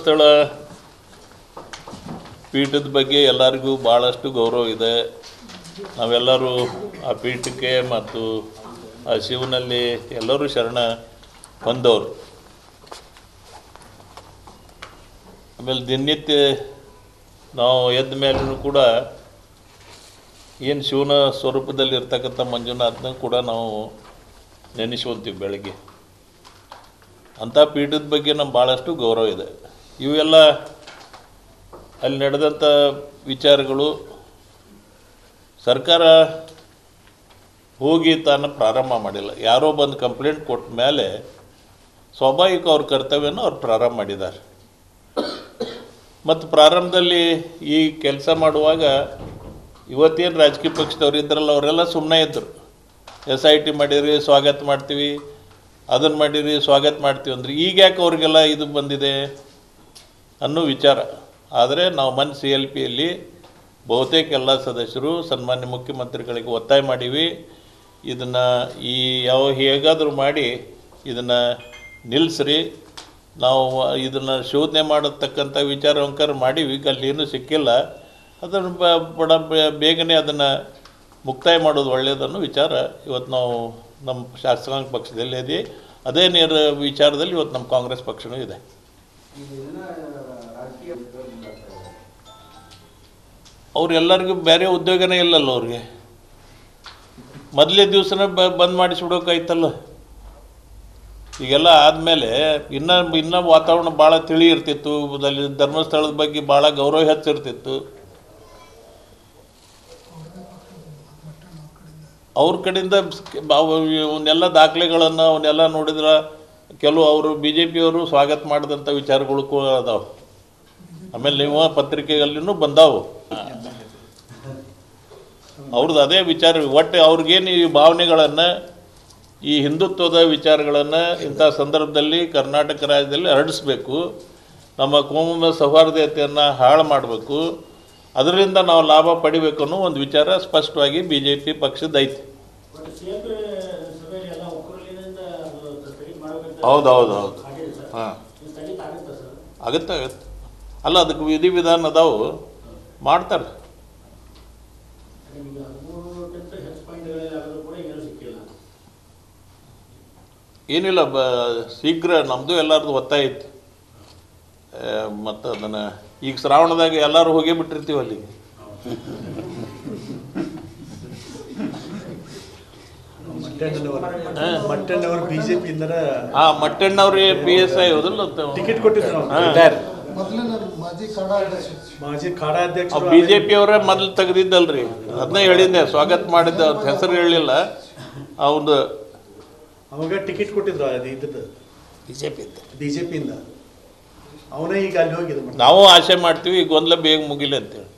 ಧರ್ಮಸ್ಥಳ ಪೀಠದ ಬಗ್ಗೆ ಎಲ್ಲರಿಗೂ ಭಾಳಷ್ಟು ಗೌರವ ಇದೆ. ನಾವೆಲ್ಲರೂ ಆ ಪೀಠಕ್ಕೆ ಮತ್ತು ಆ ಶಿವನಲ್ಲಿ ಎಲ್ಲರೂ ಶರಣ ಹೊಂದವರು. ಆಮೇಲೆ ದಿನನಿತ್ಯ ನಾವು ಎದ್ದ ಮೇಲೂ ಕೂಡ ಏನು ಶಿವನ ಸ್ವರೂಪದಲ್ಲಿ ಇರ್ತಕ್ಕಂಥ ಮಂಜುನಾಥನ ಕೂಡ ನಾವು ನೆನೆಸ್ಕೊತೀವಿ ಬೆಳಗ್ಗೆ. ಅಂಥ ಪೀಠದ ಬಗ್ಗೆ ನಮ್ಗೆ ಭಾಳಷ್ಟು ಗೌರವ ಇದೆ. ಇವೆಲ್ಲ ಅಲ್ಲಿ ನಡೆದಂಥ ವಿಚಾರಗಳು ಸರ್ಕಾರ ಹೋಗಿ ತಾನು ಪ್ರಾರಂಭ ಮಾಡಿಲ್ಲ. ಯಾರೋ ಬಂದು ಕಂಪ್ಲೇಂಟ್ ಕೊಟ್ಟ ಮೇಲೆ ಸ್ವಾಭಾವಿಕ ಅವ್ರ ಕರ್ತವ್ಯನ ಅವ್ರು ಪ್ರಾರಂಭ ಮಾಡಿದ್ದಾರೆ. ಮತ್ತು ಪ್ರಾರಂಭದಲ್ಲಿ ಈ ಕೆಲಸ ಮಾಡುವಾಗ ಇವತ್ತೇನು ರಾಜಕೀಯ ಪಕ್ಷದವ್ರು ಇದ್ರಲ್ಲ ಅವರೆಲ್ಲ ಸುಮ್ಮನೆ ಇದ್ದರು. SIT ಮಾಡಿರಿ ಸ್ವಾಗತ ಮಾಡ್ತೀವಿ, ಅದನ್ನು ಮಾಡಿರಿ ಸ್ವಾಗತ ಮಾಡ್ತೀವಿ ಅಂದ್ರೆ ಈಗ ಯಾಕೆ ಅವ್ರಿಗೆಲ್ಲ ಇದು ಬಂದಿದೆ ಅನ್ನೋ ವಿಚಾರ. ಆದರೆ ನಾವು ಮೊನ್ನೆ CLPಯಲ್ಲಿ ಬಹುತೇಕ ಎಲ್ಲ ಸದಸ್ಯರು ಸನ್ಮಾನ್ಯ ಮುಖ್ಯಮಂತ್ರಿಗಳಿಗೆ ಒತ್ತಾಯ ಮಾಡೀವಿ, ಇದನ್ನು ಹೇಗಾದರೂ ಮಾಡಿ ಇದನ್ನು ನಿಲ್ಲಿಸ್ರಿ. ನಾವು ಇದನ್ನು ಶೋಧನೆ ಮಾಡತಕ್ಕಂಥ ವಿಚಾರವಂಕರ ಮಾಡೀವಿ, ಅಲ್ಲಿ ಏನೂ ಸಿಕ್ಕಿಲ್ಲ. ಅದನ್ನು ಬೇಗನೆ ಅದನ್ನು ಮುಕ್ತಾಯ ಮಾಡೋದು ಒಳ್ಳೆಯದನ್ನು ವಿಚಾರ ಇವತ್ತು ನಾವು ನಮ್ಮ ಶಾಸಕಾಂಗ ಪಕ್ಷದಲ್ಲಿ ಇದೆ. ಅದೇ ವಿಚಾರದಲ್ಲಿ ಇವತ್ತು ನಮ್ಮ ಕಾಂಗ್ರೆಸ್ ಪಕ್ಷನೂ ಇದೆ. ಅವ್ರೆಲ್ಲರಿಗೂ ಬೇರೆ ಉದ್ಯೋಗನೇ ಇಲ್ಲಲ್ಲ ಅವ್ರಿಗೆ. ಮೊದಲೇ ದಿವಸನೇ ಬಂದ್ ಮಾಡಿಸ್ಬಿಡೋಕಾಯ್ತಲ್ಲ. ಈಗೆಲ್ಲ ಆದಮೇಲೆ ಇನ್ನೂ ವಾತಾವರಣ ಭಾಳ ತಿಳಿ ಇರ್ತಿತ್ತು. ಅಲ್ಲಿ ಧರ್ಮಸ್ಥಳದ ಬಗ್ಗೆ ಭಾಳ ಗೌರವ ಹೆಚ್ಚಿರ್ತಿತ್ತು. ಅವ್ರ ಕಡೆಯಿಂದ ಅವನ್ನೆಲ್ಲ ದಾಖಲೆಗಳನ್ನು ಅವನ್ನೆಲ್ಲ ನೋಡಿದ್ರೆ ಕೆಲವು ಅವರು BJP ಅವರು ಸ್ವಾಗತ ಮಾಡಿದಂಥ ವಿಚಾರಗಳು ಅದಾವೆ. ಆಮೇಲೆ ನೀವು ಪತ್ರಿಕೆಯಲ್ಲಿನೂ ಬಂದಾವು. ಅವ್ರದ್ದು ಅದೇ ವಿಚಾರ. ಒಟ್ಟು ಅವ್ರಿಗೇನು ಈ ಭಾವನೆಗಳನ್ನು, ಈ ಹಿಂದುತ್ವದ ವಿಚಾರಗಳನ್ನು ಇಂಥ ಸಂದರ್ಭದಲ್ಲಿ ಕರ್ನಾಟಕ ರಾಜ್ಯದಲ್ಲಿ ಹರಡಿಸ್ಬೇಕು. ನಮ್ಮ ಕೋಮು ಸೌಹಾರ್ದತೆಯನ್ನು ಹಾಳು ಮಾಡಬೇಕು, ಅದರಿಂದ ನಾವು ಲಾಭ ಪಡಿಬೇಕು ಅನ್ನೋ ಒಂದು ವಿಚಾರ ಸ್ಪಷ್ಟವಾಗಿ BJP ಪಕ್ಷದ ಐತಿ. ಹೌದೌದು ಹಾಂ, ಆಗುತ್ತೆ. ಅಲ್ಲ, ಅದಕ್ಕೆ ವಿಧಿವಿಧಾನ ಅದಾವು, ಮಾಡ್ತಾರೆ. ಏನಿಲ್ಲ, ಶೀಘ್ರ ನಮ್ಮದು ಎಲ್ಲರದು ಒತ್ತಾಯ ಐತಿ. ಮತ್ತು ಅದನ್ನು ಈಗ ಶ್ರಾವಣದಾಗ ಎಲ್ಲರೂ ಹೋಗೇ ಬಿಟ್ಟಿರ್ತೀವಿ ಅಲ್ಲಿಗೆ. ಮಟ್ಟಣ್ಣವ್ರಿ PSI ಹೋದಲ್ಲ, ಟಿಕೆಟ್ ಕೊಟ್ಟಿದ್ರು. BJP ಅವರೇ ಮೊದಲು ತೆಗೆದಿದ್ದಲ್ರಿ, ಅದನ್ನೇ ಹೇಳಿದ್ದೆ, ಸ್ವಾಗತ ಮಾಡಿದ್ದೆ. ಅವ್ರ ಹೆಸರು ಹೇಳಿಲ್ಲ. ಅವ್ದು ಅವಾಗ ಟಿಕೆಟ್ ಕೊಟ್ಟಿದ್ರು BJP ಇಂದ. ಅವನೇ ಈಗ ಅಲ್ಲಿ ಹೋಗಿದ್ದು. ನಾವು ಆಸೆ ಮಾಡ್ತೀವಿ, ಈಗ ಗೊಂದಲ ಬೇಗ ಮುಗಿಲಿ ಅಂತೇಳಿ.